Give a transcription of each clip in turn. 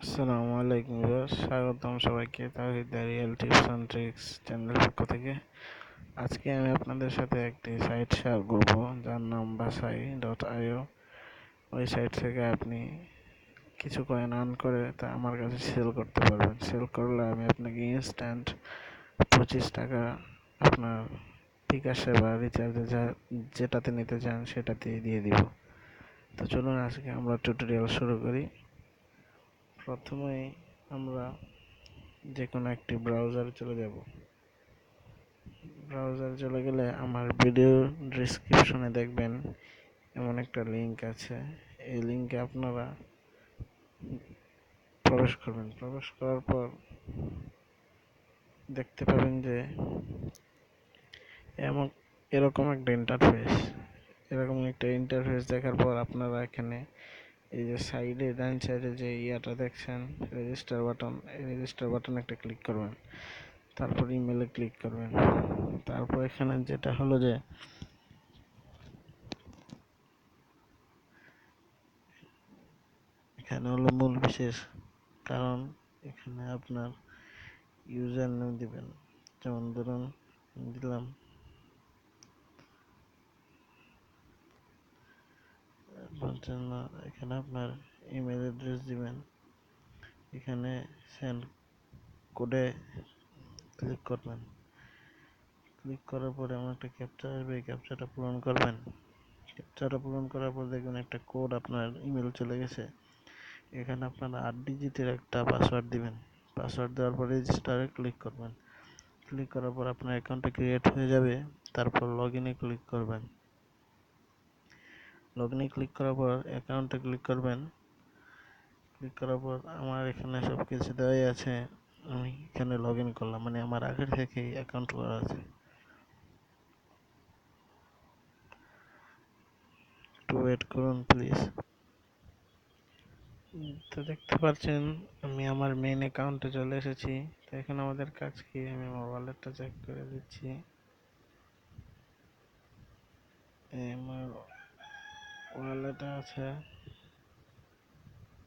আসসালামু আলাইকুম ভিউয়ার্স, স্বাগতম সবাইকে তাওহীদ রিয়েল টিপস অ্যান্ড ট্রিক্স চ্যানেলের পক্ষ থেকে। আজকে আমি আপনাদের সাথে একটি সাইট শেয়ার করব যার নাম Bkash+Recharge। ওই সাইট থেকে আপনি কিছু কয়েন আর্ন করে তা আমার কাছে সেল করতে পারবেন। সেল করলে আমি আপনাকে ইনস্ট্যান্ট 25 টাকা আপনার বিকাশে বা রিচার্জে যেটাতে নিতে চান সেটাতে দিয়ে দিব। তো চলুন আজকে আমরা টিউটোরিয়াল শুরু করি। প্রথমেই আমরা যে কোনো একটি ব্রাউজারে চলে যাব। ব্রাউজারে চলে গেলে আমার ভিডিও ডেসক্রিপশনে দেখবেন এমন একটা লিঙ্ক আছে। এই লিঙ্কে আপনারা প্রবেশ করবেন। প্রবেশ করার পর দেখতে পাবেন যে এমন এরকম একটা ইন্টারফেস দেখার পর আপনারা এখানে এই যে সাইডে ডান সাইডে যে ইয়াটা দেখছেন রেজিস্টার বাটন একটা ক্লিক করবেন। তারপর ইমেলে ক্লিক করবেন। তারপর এখানে যেটা হলো যে এখানে হলো মূল বিশেষ কারণ এখানে আপনার ইউজার নেম দিবেন। যেমন ধরুন দিলাম এখানে আপনার ইমেল অ্যাড্রেস দিবেন। এখানে সেন্ড কোডে ক্লিক করবেন। ক্লিক করার পরে আমার একটা ক্যাপচা আসবে, এই ক্যাপচাটা পূরণ করবেন। ক্যাপচাটা পূরণ করার পর দেখবেন একটা কোড আপনার ইমেল চলে গেছে। এখানে আপনারা 8 ডিজিটের একটা পাসওয়ার্ড দিবেন। পাসওয়ার্ড দেওয়ার পর রেজিস্টারে ক্লিক করবেন। ক্লিক করার পর আপনার অ্যাকাউন্টটা ক্রিয়েট হয়ে যাবে। তারপর লগইনে ক্লিক করবেন। লগইনে ক্লিক করার পর অ্যাকাউন্টে ক্লিক করবেন। ক্লিক করার পর আমার এখানে সব কিছু দেওয়াই আছে। আমি এখানে লগ ইন করলাম, মানে আমার আগের থেকেই অ্যাকাউন্ট করা আছে। একটু ওয়েট করুন প্লিজ। তো দেখতে পাচ্ছেন আমি আমার মেইন অ্যাকাউন্টে চলে এসেছি। তো এখন আমাদের কাজ কি, আমি আমার ওয়ালেটটা চেক করে দিচ্ছি। আমার ওয়ালেটে আছে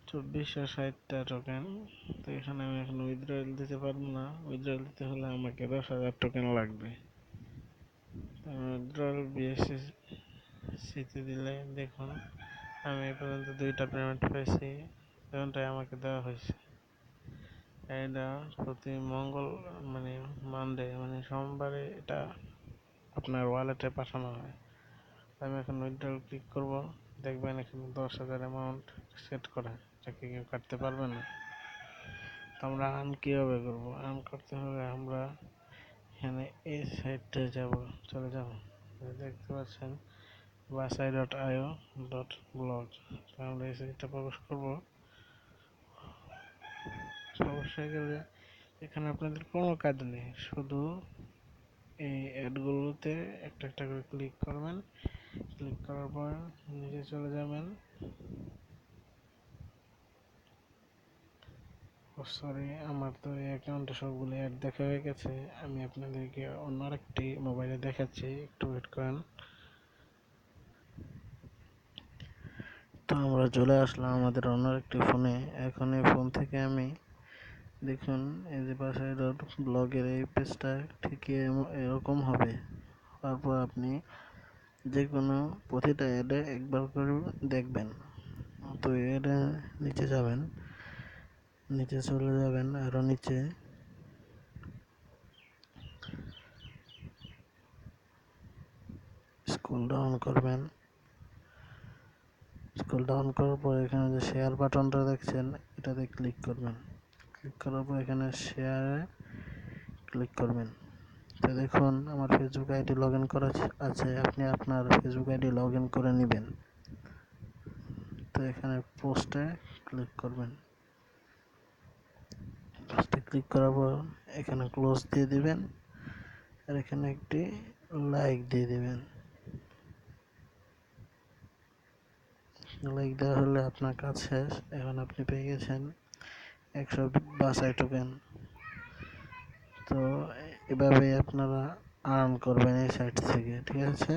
2460টা টোকেন। তো এখানে আমি এখন উইথড্রয়াল দিতে পারবো না। উইথড্রয়াল দিতে হলে আমাকে 10,000 টোকেন লাগবে। উইথড্রয়াল বিএসসিতে দিলে দেখুন আমি এ পর্যন্ত 2টা পেমেন্ট পেয়েছি। পেমেন্টটাই আমাকে দেওয়া হয়েছে। এটা প্রতি মানে মানডে মানে সোমবারে এটা আপনার ওয়ালেটে পাঠানো হয়। আমি এখন উইথড্রয়াল ক্লিক করব। দেখবেন এখানে 10,000 অ্যামাউন্ট সেট করা। এটাকে কেউ কাটতে পারবে না। তো আমরা আর্ন কীভাবে করবো? আর্ন করতে হলে আমরা এখানে এই সাইটে চলে যাব। দেখতে পাচ্ছেন Bkash.io.blog। তো আমরা এই সাইটটা প্রবেশ করব। প্রবেশ হয়ে গেলে এখানে আপনাদের কোনো কাজ নেই, শুধু এই অ্যাডগুলোতে একটা একটা করে ক্লিক করবেন। ক্লিক করার পর নিচে চলে যাবেন। সরি, আমার তো এই অ্যাকাউন্টে সবগুলো অ্যাড দেখা হয়ে গেছে। আমি আপনাদেরকে অন্য আরেকটি মোবাইলে দেখাচ্ছি, একটু ওয়েট করেন। তো আমরা চলে আসলাম আমাদের অন্য একটি ফোনে। এখন এই ফোন থেকে আমি দেখুন এই যে Bkash.blog-এর এই পেজটা ঠিক এরকম হবে। তারপর আপনি যে কোনো প্রতিটা অ্যাডে একবার করে দেখবেন। তো অ্যাডে নিচে যাবেন, নিচে চলে যাবেন, আরও নিচে স্ক্রল ডাউন করবেন। স্ক্রল ডাউন করার পর এখানে যে শেয়ার বাটনটা দেখছেন এটাতে ক্লিক করবেন। ক্লিক করার পর এখানে শেয়ারে ক্লিক করবেন। তো দেখুন আমার ফেসবুক আইডি লগ ইন করা আছে। আপনি আপনার ফেসবুক আইডি লগ ইন করে নেবেন। তো এখানে পোস্টে ক্লিক করবেন। পোস্টে ক্লিক করার পর এখানে ক্লোজ দিয়ে দিবেন, আর এখানে একটি লাইক দিয়ে দিবেন। লাইক দেওয়া হলে আপনার কাজ শেষ। এখন আপনি পেয়ে গেছেন 100 Bkash টোকেন। তো এভাবেই আপনারা আর্ন করবেন এই সাইট থেকে, ঠিক আছে?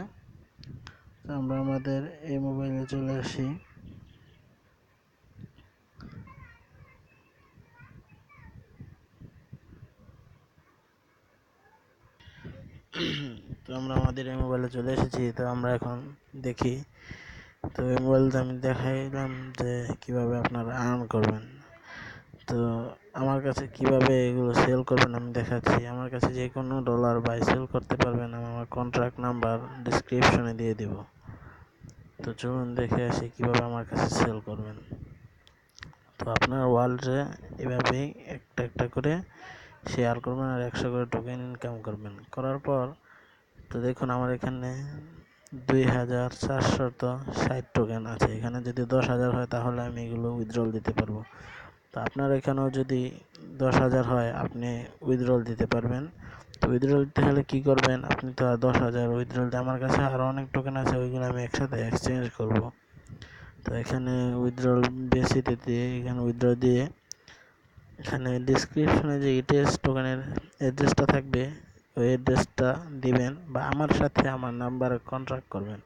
তো আমরা আমাদের এই মোবাইলে চলে আসি। তো আমরা আমাদের এই মোবাইলে চলে এসেছি। তো আমরা এখন দেখি। তো এই মোবাইলটা আমি দেখাইলাম যে কীভাবে আপনারা আর্ন করবেন। তো আমার কাছে কিভাবে এগুলো সেল করবেন আমি দেখাচ্ছি। আমার কাছে যে কোনো ডলার বাই সেল করতে পারবেন, আমি আমার কন্ট্রাক্ট নাম্বার ডিসক্রিপশনে দিয়ে দিব। তো চলুন দেখে আসি কীভাবে আমার কাছে সেল করবেন। তো আপনার ওয়ালেটে এভাবেই একটা একটা করে শেয়ার করবেন আর 100 করে টোকেন ইনকাম করবেন। করার পর তো দেখুন আমার এখানে 2460 টোকেন আছে। এখানে যদি 10,000 হয় তাহলে আমি এগুলো উইথড্রল দিতে পারবো। তো আপনার এখানেও যদি 10,000 হয় আপনি উইথড্রল দিতে পারবেন। তো উইথড্রল দিতে হলে কী করবেন, আপনি তো আর 10,000 উইথড্রল দিতে, আমার কাছে আরও অনেক টোকেন আছে, ওইগুলো আমি একসাথে এক্সচেঞ্জ করব। তো এখানে উইথড্রল বেসিতে দিয়ে এখানে উইথড্র দিয়ে এখানে ডিসক্রিপশনে যে ইটিএস টোকেনের অ্যাড্রেসটা থাকবে ওই অ্যাড্রেসটা দিবেন বা আমার সাথে আমার নাম্বারে কন্ট্যাক্ট করবেন।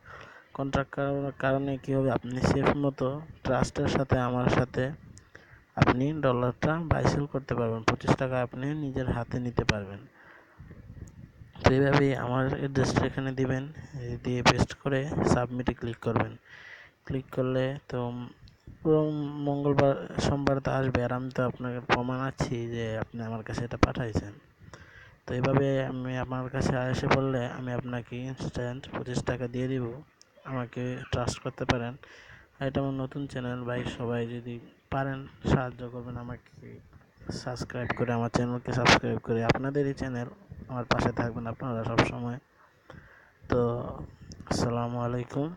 কন্ট্যাক্ট করার কারণে কী হবে, আপনি সেফ মতো ট্রাস্টের সাথে আমার সাথে আপনি ডলারটা বাই সেল করতে পারবেন। 25 টাকা আপনি নিজের হাতে নিতে পারবেন। তো এইভাবেই আমার অ্যাড্রেসটা এখানে দিবেন, দিয়ে পেস্ট করে সাবমিটে ক্লিক করবেন। ক্লিক করলে তো পুরো মঙ্গলবার সোমবার তো আসবে, আর আমি তো আপনাকে প্রমাণ আছি যে আপনি আমার কাছে এটা পাঠাইছেন। তো এইভাবে আমি আমার কাছে এসে বললে আমি আপনাকে ইনস্ট্যান্ট 25 টাকা দিয়ে দিব। আমাকে ট্রাস্ট করতে পারেন। আর এটা আমার নতুন চ্যানেল ভাই, সবাই যদি পারেন সাহায্য করবেন আমাকে সাবস্ক্রাইব করে, আমার চ্যানেলকে সাবস্ক্রাইব করে আপনাদের এই চ্যানেল আমার পাশে থাকবেন আপনারা সবসময়। তো আসসালামু আলাইকুম,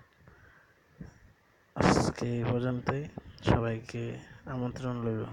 আজকে এই পর্যন্তই, সবাইকে আমন্ত্রণ রইল।